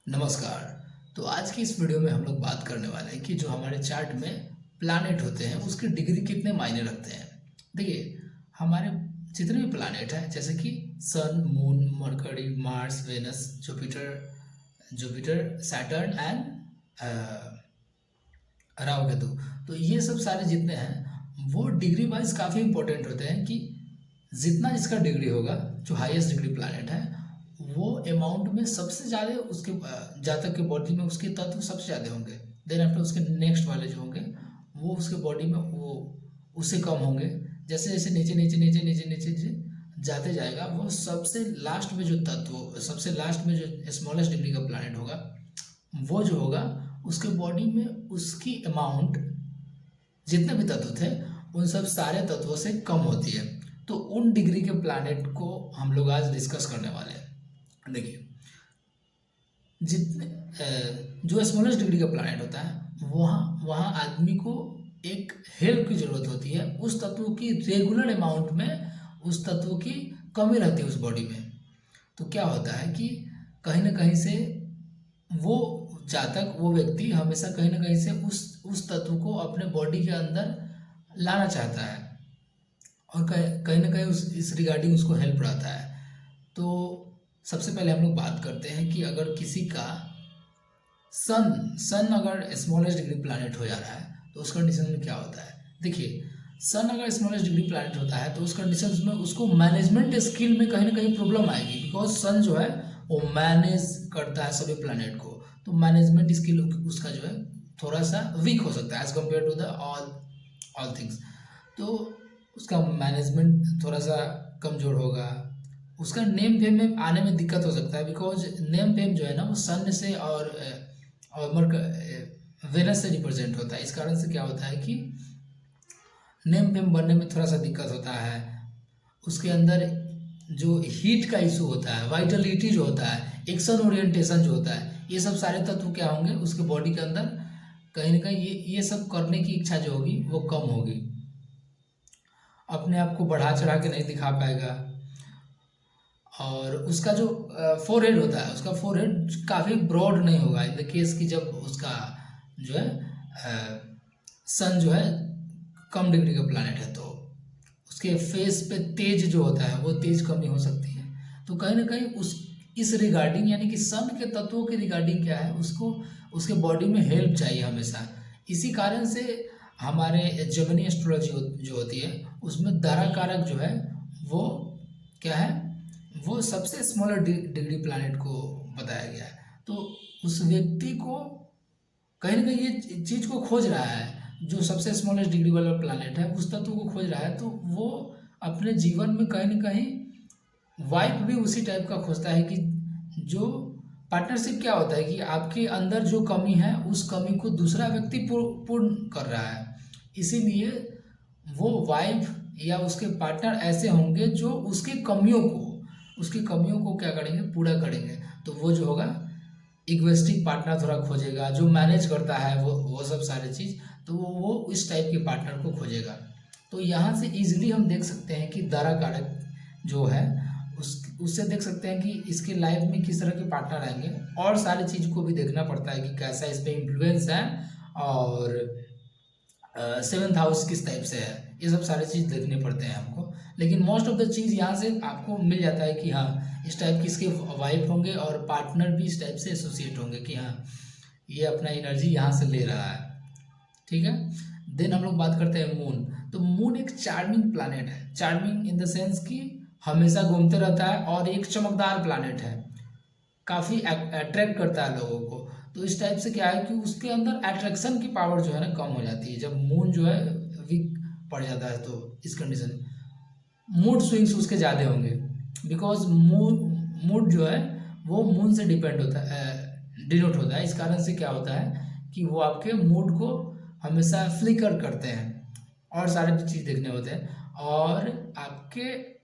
नमस्कार। तो आज की इस वीडियो में हम लोग बात करने वाले हैं कि जो हमारे चार्ट में प्लैनेट होते हैं उसकी डिग्री कितने मायने रखते हैं। देखिए, हमारे जितने भी प्लैनेट हैं जैसे कि sun, moon, Mercury, Mars, Venus, Jupiter Jupiter Saturn and Rahu Ketu, तो ये सब सारे जितने हैं वो डिग्री वाइज काफ़ी इंपॉर्टेंट होते हैं कि जितना जिसका डिग्री होगा, जो हाईएस्ट डिग्री प्लैनेट है वो अमाउंट में सबसे ज़्यादा उसके जातक के बॉडी में उसके तत्व सबसे ज़्यादा होंगे। देन आफ्टर उसके नेक्स्ट वाले जो होंगे वो उसके बॉडी में वो उससे कम होंगे। जैसे जैसे नीचे नीचे नीचे नीचे नीचे नीचे जाते जाएगा वो सबसे लास्ट में जो तत्व, सबसे लास्ट में जो स्मॉलेस्ट डिग्री का प्लैनेट होगा वो जो होगा उसके बॉडी में उसकी अमाउंट जितने भी तत्व थे उन सब सारे तत्वों से कम होती है। तो उन डिग्री के प्लैनेट को हम लोग आज डिस्कस करने वाले हैं। देखिए, जो स्मॉलेस्ट डिग्री का प्लैनेट होता है वहाँ वहाँ आदमी को एक हेल्प की ज़रूरत होती है। उस तत्व की रेगुलर अमाउंट में उस तत्व की कमी रहती है उस बॉडी में। तो क्या होता है कि कहीं ना कहीं से वो जातक, वो व्यक्ति हमेशा कहीं ना कहीं से उस तत्व को अपने बॉडी के अंदर लाना चाहता है और कहीं ना कहीं इस रिगार्डिंग उसको हेल्प रहता है। तो सबसे पहले हम लोग बात करते हैं कि अगर किसी का सन अगर स्मॉलेस्ट डिग्री प्लैनेट हो जा रहा है तो उस कंडीशन में क्या होता है। देखिए, सन अगर स्मॉलेस्ट डिग्री प्लैनेट होता है तो उस कंडीशन में उसको मैनेजमेंट स्किल में कहीं ना कहीं प्रॉब्लम आएगी, बिकॉज सन जो है वो मैनेज करता है सभी प्लैनेट को। तो मैनेजमेंट स्किल उसका जो है थोड़ा सा वीक हो सकता है as compare to the all things. तो उसका मैनेजमेंट थोड़ा सा कमज़ोर होगा। उसका नेम फेम में आने में दिक्कत हो सकता है, बिकॉज नेम फेम जो है ना वो सन से और वेनस से रिप्रेजेंट होता है। इस कारण से क्या होता है कि नेम फेम बनने में थोड़ा सा दिक्कत होता है। उसके अंदर जो हीट का इशू होता है, वाइटलिटी जो होता है, एक्शन ओरिएंटेशन जो होता है, ये सब सारे तत्व क्या होंगे उसके बॉडी के अंदर कहीं ना कहीं ये सब करने की इच्छा जो होगी वो कम होगी। अपने आप को बढ़ा चढ़ा के नहीं दिखा पाएगा। और उसका जो फोरहेड होता है, उसका फोरहेड काफ़ी ब्रॉड नहीं होगा इन द केस कि जब उसका जो है सन जो है कम डिग्री का प्लैनेट है तो उसके फेस पे तेज जो होता है वो तेज कमी हो सकती है। तो कहीं ना कहीं इस रिगार्डिंग यानी कि सन के तत्वों के रिगार्डिंग क्या है, उसको उसके बॉडी में हेल्प चाहिए हमेशा। इसी कारण से हमारे जेमिनी एस्ट्रोलॉजी जो होती है उसमें दारा कारक जो है वो क्या है, वो सबसे स्मॉलर डिग्री प्लैनेट को बताया गया है। तो उस व्यक्ति को कहीं ना कहीं ये चीज़ को खोज रहा है, जो सबसे स्मॉलेस्ट डिग्री वाला प्लैनेट है उस तत्व को खोज रहा है। तो वो अपने जीवन में कहीं ना कहीं वाइफ भी उसी टाइप का खोजता है कि जो पार्टनरशिप क्या होता है कि आपके अंदर जो कमी है उस कमी को दूसरा व्यक्ति पूर्ण कर रहा है। इसीलिए वो वाइफ या उसके पार्टनर ऐसे होंगे जो उसकी कमियों को क्या करेंगे, पूरा करेंगे। तो वो जो होगा इक्वेस्टिक पार्टनर थोड़ा खोजेगा, जो मैनेज करता है वो सब सारी चीज़। तो वो इस टाइप के पार्टनर को खोजेगा। तो यहाँ से इजीली हम देख सकते हैं कि दारा कारक जो है उससे देख सकते हैं कि इसके लाइफ में किस तरह के पार्टनर आएंगे। और सारी चीज़ को भी देखना पड़ता है कि कैसा इस पर इन्फ्लुएंस है और सेवन्थ हाउस किस टाइप से है, ये सब सारी चीज़ देखने पड़ते हैं हमको। लेकिन मोस्ट ऑफ द चीज़ यहाँ से आपको मिल जाता है कि हाँ इस टाइप की इसके वाइफ होंगे और पार्टनर भी इस टाइप से एसोसिएट होंगे कि हाँ ये अपना एनर्जी यहाँ से ले रहा है। ठीक है। देन हम लोग बात करते हैं मून। तो मून एक चार्मिंग प्लैनेट है। चार्मिंग इन द सेंस कि हमेशा घूमते रहता है और एक चमकदार प्लैनेट है, काफ़ी अट्रैक्ट करता है लोगों को। तो इस टाइप से क्या है कि उसके अंदर अट्रैक्शन की पावर जो है ना कम हो जाती है जब मून जो है वीक पड़ जाता है। तो इस कंडीशन मूड स्विंग्स उसके ज़्यादा होंगे, बिकॉज मूड जो है वो मून से डिपेंड होता है, डिनोट होता है। इस कारण से क्या होता है कि वो आपके मूड को हमेशा फ्लिकर करते हैं और सारे चीज़ देखने होते हैं। और आपके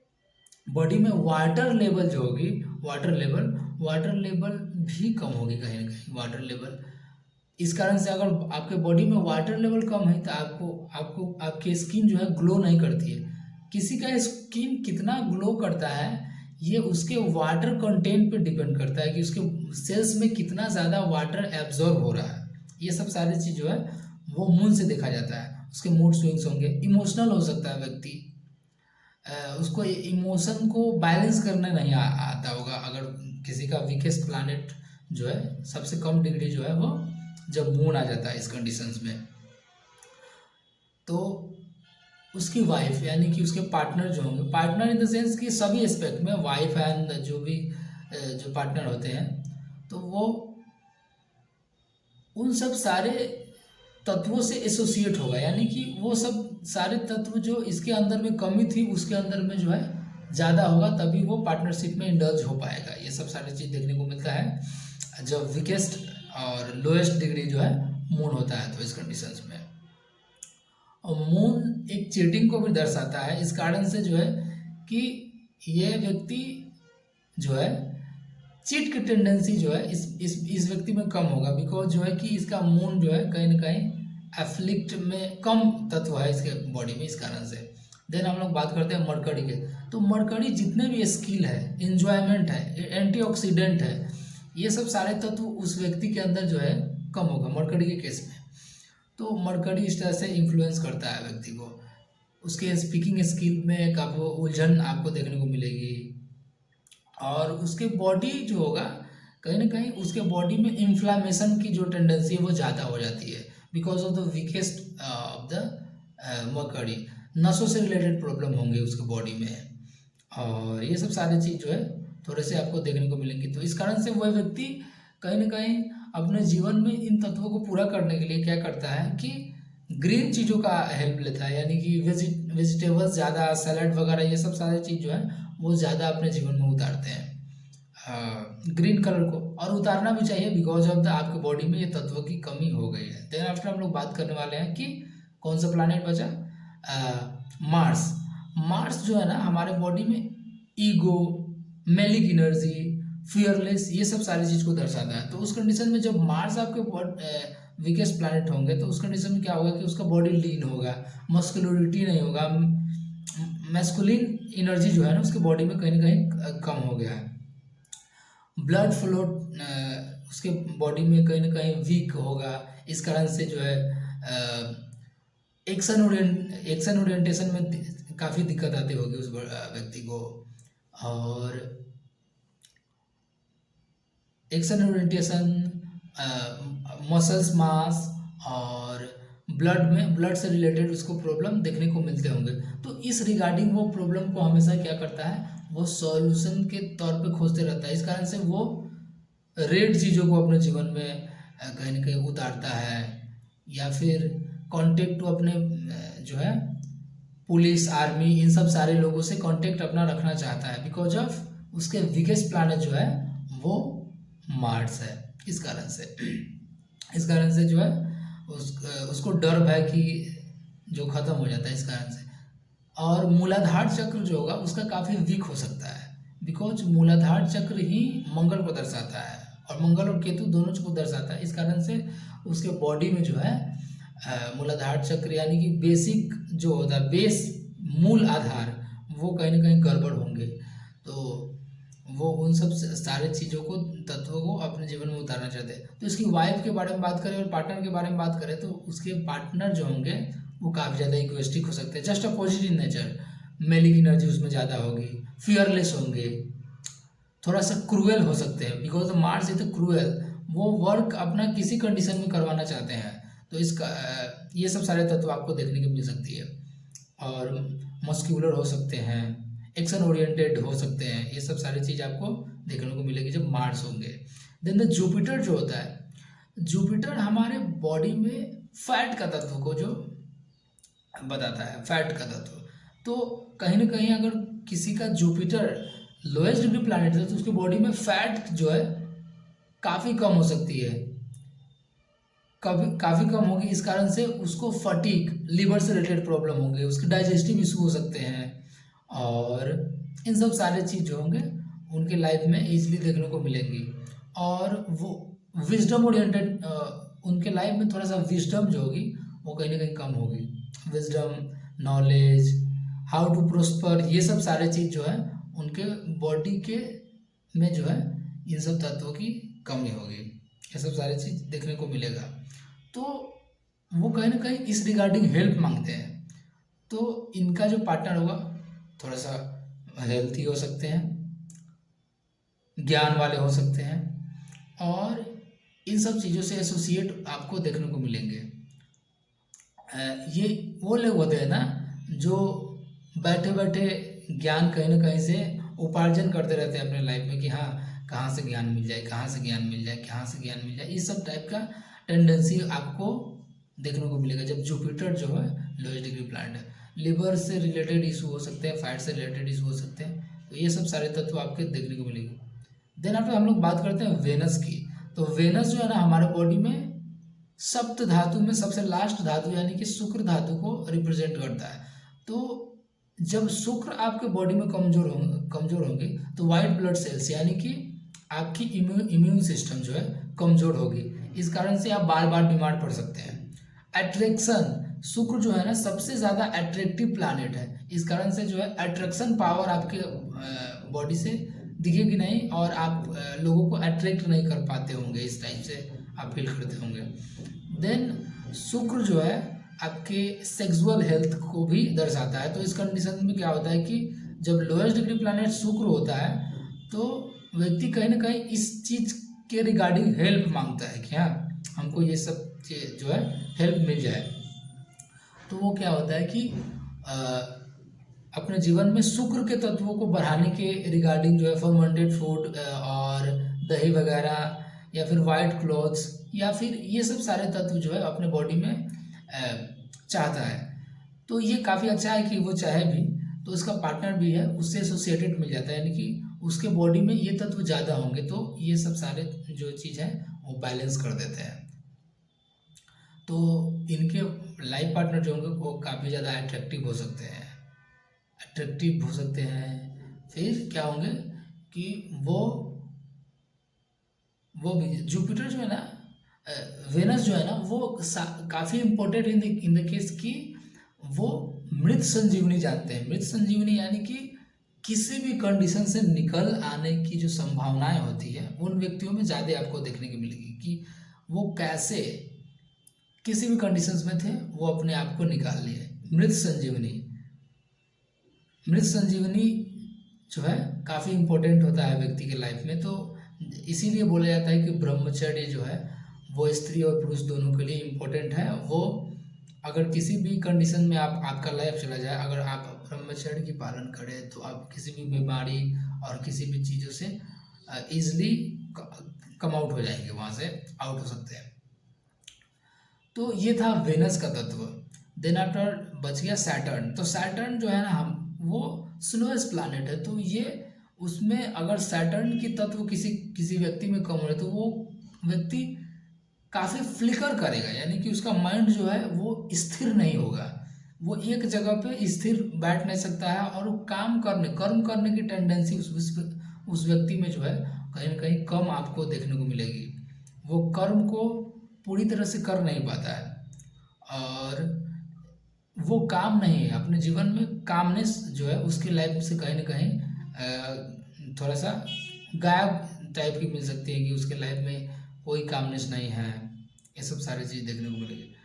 बॉडी में वाटर लेवल जो होगी, वाटर लेवल भी कम होगी कहीं ना कहीं, वाटर लेवल। इस कारण से अगर आपके बॉडी में वाटर लेवल कम है तो आपकी स्किन जो है ग्लो नहीं करती है। किसी का स्किन कितना ग्लो करता है ये उसके वाटर कंटेंट पे डिपेंड करता है कि उसके सेल्स में कितना ज़्यादा वाटर एब्जॉर्ब हो रहा है। ये सब सारी चीज़ जो है वो मून से देखा जाता है। उसके मूड स्विंग्स होंगे, इमोशनल हो सकता है व्यक्ति, उसको इमोशन को बैलेंस करना नहीं आता होगा। अगर किसी का वीकेस्ट प्लैनेट जो है सबसे कम डिग्री जो है वो जब मून आ जाता है इस कंडीशंस में, तो उसकी वाइफ यानी कि उसके पार्टनर जो होंगे, पार्टनर इन द सेंस कि सभी एस्पेक्ट में वाइफ एंड जो भी जो पार्टनर होते हैं, तो वो उन सब सारे तत्वों से एसोसिएट होगा। यानी कि वो सब सारे तत्व जो इसके अंदर में कमी थी उसके अंदर में जो है ज़्यादा होगा, तभी वो पार्टनरशिप में इंडल्ज हो पाएगा। ये सब सारी चीज़ देखने को मिलता है जब वीकेस्ट और लोएस्ट डिग्री जो है मून होता है तो इस कंडीशंस में। और मून एक चीटिंग को भी दर्शाता है, इस कारण से जो है कि ये व्यक्ति जो है चीट की टेंडेंसी जो है इस व्यक्ति में कम होगा, बिकॉज जो है कि इसका मून जो है कहीं ना कहीं एफ्लिक्ट में कम तत्व है इसके बॉडी में, इस कारण से। देन हम लोग बात करते हैं मरकरी के, तो मरकरी जितने भी स्किल है, इंजॉयमेंट है, एंटीऑक्सीडेंट है, ये सब सारे तत्व उस व्यक्ति के अंदर जो है कम होगा मरकरी के केस में। तो मरकरी इस तरह से इन्फ्लुएंस करता है व्यक्ति को। उसके स्पीकिंग स्किल में एक आपको उलझन आपको देखने को मिलेगी, और उसके बॉडी जो होगा कहीं ना कहीं उसके बॉडी में इन्फ्लामेशन की जो टेंडेंसी है वो ज़्यादा हो जाती है, because of the weakest of the mercury. नसों से रिलेटेड प्रॉब्लम होंगे उसके बॉडी में, और ये सब सारी चीज़ जो है थोड़े से आपको देखने को मिलेंगी। तो इस कारण से वह व्यक्ति कहीं ना कहीं अपने जीवन में इन तत्वों को पूरा करने के लिए क्या करता है कि ग्रीन चीज़ों का हेल्प लेता है, यानी कि वेजिटेबल्स ज़्यादा, सैलड वगैरह, ये सब सारी चीज़ जो है वो ज़्यादा अपने जीवन में उतारते हैं ग्रीन कलर को, और उतारना भी चाहिए बिकॉज ऑफ द आपके बॉडी में ये तत्वों की कमी हो गई है। देन आफ्टर हम लोग बात करने वाले हैं कि कौन सा प्लैनेट बचा, मार्स। मार्स जो है ना हमारे बॉडी में ईगो, मेलिक एनर्जी, फियरलेस, ये सब सारी चीज़ को दर्शाता है। तो उस कंडीशन में जब मार्स आपके वीकेस्ट प्लैनेट होंगे तो उस कंडीशन में क्या होगा कि उसका बॉडी लीन होगा, मस्कुलरिटी नहीं होगा, मैस्कुलिन एनर्जी जो है ना उसके बॉडी में कहीं ना कहीं कम हो गया है। ब्लड फ्लो उसके बॉडी में कहीं ना कहीं वीक होगा, इस कारण से जो है एक्शन ओरिएंटेशन में काफ़ी दिक्कत आती होगी उस व्यक्ति को। और एक्शन ओरिएंटेशन, मसल्स मास और ब्लड से रिलेटेड उसको प्रॉब्लम देखने को मिलते होंगे। तो इस रिगार्डिंग वो प्रॉब्लम को हमेशा क्या करता है, वो सॉल्यूशन के तौर पे खोजते रहता है। इस कारण से वो रेड चीज़ों को अपने जीवन में कहीं ना कहीं उतारता है, या फिर कांटेक्ट तो अपने जो है पुलिस, आर्मी, इन सब सारे लोगों से कांटेक्ट अपना रखना चाहता है, बिकॉज ऑफ उसके वीकेस्ट प्लैनेट जो है वो मार्स है। इस कारण से जो है उसको डर भय की जो ख़त्म हो जाता है इस कारण से। और मूलाधार चक्र जो होगा उसका काफ़ी वीक हो सकता है, बिकॉज मूलाधार चक्र ही मंगल को दर्शाता है, और मंगल और केतु दोनों को दर्शाता है। इस कारण से उसके बॉडी में जो है मूलाधार चक्र यानी कि बेसिक जो होता है, बेस, मूल आधार, वो कहीं ना कहीं गड़बड़ होंगे। तो वो उन सब सारे चीज़ों को, तत्वों को अपने जीवन में उतारना चाहते हैं। तो इसकी वाइफ के बारे में बात करें और पार्टनर के बारे में बात करें तो उसके पार्टनर जो होंगे वो काफ़ी ज़्यादा इगोइस्टिक हो सकते हैं, just a positive nature, malic energy उसमें ज़्यादा होगी, फियरलेस होंगे, थोड़ा सा क्रूएल हो सकते हैं, बिकॉज मार्स इज क्रूएल, वो वर्क अपना किसी कंडीशन में करवाना चाहते हैं। तो इसका ये सब सारे तत्व आपको देखने को मिल सकती है। और मस्क्यूलर हो सकते हैं, एक्शन ओरिएंटेड हो सकते हैं, ये सब सारी चीज़ आपको देखने को मिलेगी जब मार्स होंगे। देन द जुपिटर जो होता है, जुपिटर हमारे बॉडी में फैट का तत्व को जो बताता है, फैट का तत्व। तो कहीं ना कहीं अगर किसी का जुपिटर लोएस्ट डिग्री प्लैनेट है तो उसके बॉडी में फैट जो है काफ़ी कम हो सकती है, काफ़ी कम होगी। इस कारण से उसको फटीक, लिवर से रिलेटेड प्रॉब्लम होंगे, उसके डाइजेस्टिव इशू हो सकते हैं, और इन सब सारे चीज़ जो होंगे उनके लाइफ में इजीली देखने को मिलेंगी। और वो विजडम ओरिएंटेड, उनके लाइफ में थोड़ा सा विजडम जो होगी वो कहीं ना कहीं कम होगी। Wisdom, knowledge, how to prosper, ये सब सारे चीज़ जो है उनके बॉडी के में जो है इन सब तत्वों की कमी होगी। ये सब सारी चीज़ देखने को मिलेगा। तो वो कहीं ना कहीं इस रिगार्डिंग हेल्प मांगते हैं। तो इनका जो पार्टनर होगा थोड़ा सा हेल्थी हो सकते हैं, ज्ञान वाले हो सकते हैं, और इन सब चीज़ों से एसोसिएट आपको देखने को मिलेंगे। ये वो लोग होते हैं ना जो बैठे बैठे ज्ञान कहीं ना कहीं से उपार्जन करते रहते हैं अपने लाइफ में कि हाँ कहाँ से ज्ञान मिल जाए, कहाँ से ज्ञान मिल जाए, कहाँ से ज्ञान मिल जाए। इस सब टाइप का टेंडेंसी आपको देखने को मिलेगा जब जुपिटर जो है लोएस्ट डिग्री प्लैनेट है। लिवर से रिलेटेड इशू हो सकते हैं, फैट से रिलेटेड इशू हो सकते हैं। तो ये सब सारे तत्व आपके देखने को मिलेंगे। देन आफ्टर हम लोग बात करते हैं वेनस की। तो वेनस जो है ना हमारे बॉडी में सप्त धातु में सबसे लास्ट धातु यानी कि शुक्र धातु को रिप्रेजेंट करता है। तो जब शुक्र आपके बॉडी में कमजोर होंगे तो वाइट ब्लड सेल्स यानी कि आपकी इम्यून सिस्टम जो है कमजोर होगी। इस कारण से आप बार बार बीमार पड़ सकते हैं। अट्रैक्शन, शुक्र जो है ना सबसे ज़्यादा अट्रैक्टिव प्लैनेट है। इस कारण से जो है अट्रैक्शन पावर आपके बॉडी से दिखेगी नहीं और आप लोगों को अट्रैक्ट नहीं कर पाते होंगे, इस टाइप से आप फील करते होंगे। देन शुक्र जो है आपके सेक्सुअल हेल्थ को भी दर्शाता है। तो इस कंडीशन में क्या होता है कि जब लोएस्ट डिग्री प्लैनेट शुक्र होता है तो व्यक्ति कहीं ना कहीं इस चीज़ के रिगार्डिंग हेल्प मांगता है कि हाँ हमको ये सब जो है हेल्प मिल जाए। तो वो क्या होता है कि अपने जीवन में शुक्र के तत्वों को बढ़ाने के रिगार्डिंग जो है फर्मेंटेड फूड और दही वगैरह या फिर वाइट क्लॉथ्स या फिर ये सब सारे तत्व जो है अपने बॉडी में चाहता है। तो ये काफ़ी अच्छा है कि वो चाहे भी तो उसका पार्टनर भी है उससे एसोसिएटेड मिल जाता है, यानी कि उसके बॉडी में ये तत्व ज़्यादा होंगे तो ये सब सारे जो चीज़ है वो बैलेंस कर देते हैं। तो इनके लाइफ पार्टनर जो होंगे वो काफ़ी ज़्यादा अट्रैक्टिव हो सकते हैं, फिर क्या होंगे कि वो भी जुपिटर जो है ना वेनस जो है ना वो काफ़ी इम्पोर्टेंट इन द केस कि वो मृत संजीवनी जानते हैं। मृत संजीवनी यानी कि किसी भी कंडीशन से निकल आने की जो संभावनाएं होती है उन व्यक्तियों में ज़्यादा आपको देखने को मिलेगी कि वो कैसे किसी भी कंडीशंस में थे वो अपने आप को निकाल लिए। मृत संजीवनी जो है काफ़ी इम्पोर्टेंट होता है व्यक्ति के लाइफ में। तो इसीलिए बोला जाता है कि ब्रह्मचर्य जो है वो स्त्री और पुरुष दोनों के लिए इम्पोर्टेंट है। वो अगर किसी भी कंडीशन में आपका लाइफ चला जाए, अगर आप ब्रह्मचर्य की पालन करें तो आप किसी भी बीमारी और किसी भी चीज़ों से ईजिली कम आउट हो जाएंगे, वहाँ से आउट हो सकते हैं। तो ये था वेनस का तत्व। देन आफ्टर बच गया सैटर्न। तो सैटर्न जो है ना वो स्लोएस्ट प्लैनेट है। तो ये उसमें अगर सैटर्न की तत्व किसी व्यक्ति में कम हो रहे तो वो व्यक्ति काफ़ी फ्लिकर करेगा, यानी कि उसका माइंड जो है वो स्थिर नहीं होगा, वो एक जगह पे स्थिर बैठ नहीं सकता है और वो कर्म करने की टेंडेंसी उस व्यक्ति में जो है कहीं ना कहीं कम आपको देखने को मिलेगी। वो कर्म को पूरी तरह से कर नहीं पाता है और वो काम नहीं है अपने जीवन में। कामनेस जो है उसकी लाइफ से कहीं ना कहीं थोड़ा सा गायब टाइप की मिल सकती है कि उसके लाइफ में कोई कामनेस नहीं है। ये सब सारी चीज़ देखने को मिलेगी।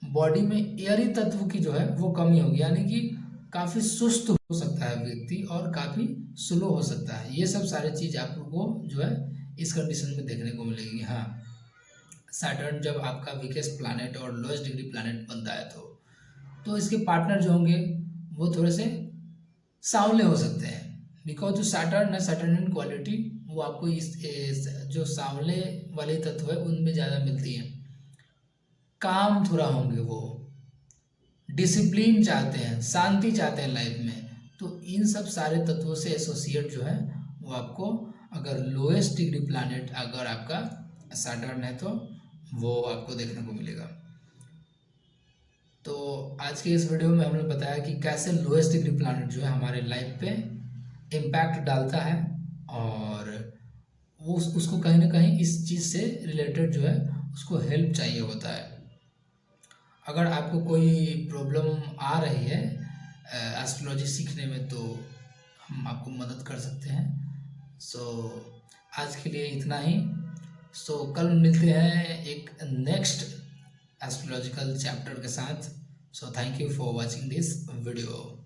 बॉडी में एयरी तत्व की जो है वो कमी होगी, यानी कि काफ़ी सुस्त हो सकता है व्यक्ति और काफ़ी स्लो हो सकता है। ये सब सारी चीज़ आप लोगों को जो है इस कंडीशन में देखने को मिलेगी। हाँ, सैटर्न जब आपका वीकेस्ट प्लैनेट और लोएस्ट डिग्री प्लैनेट बनता है तो इसके पार्टनर जो होंगे वो थोड़े से सांवले हो सकते हैं, बिकॉज जो सैटर्न है सैटर्नियन क्वालिटी वो आपको इस जो सांवले वाले तत्व है उनमें ज़्यादा मिलती है। काम थोड़ा होंगे, वो डिसिप्लिन चाहते हैं, शांति चाहते हैं लाइफ में। तो इन सब सारे तत्वों से एसोसिएट जो है वो आपको अगर लोएस्ट डिग्री प्लैनेट अगर आपका सैटर्न है तो वो आपको देखने को मिलेगा। तो आज के इस वीडियो में हमने बताया कि कैसे लोएस्ट डिग्री प्लैनेट जो है हमारे लाइफ पे इम्पैक्ट डालता है और वो उसको कहीं ना कहीं इस चीज़ से रिलेटेड जो है उसको हेल्प चाहिए होता है। अगर आपको कोई प्रॉब्लम आ रही है एस्ट्रोलॉजी सीखने में तो हम आपको मदद कर सकते हैं। सो आज के लिए इतना ही। सो कल मिलते हैं एक नेक्स्ट एस्ट्रोलॉजिकल चैप्टर के साथ। So thank you for watching this video.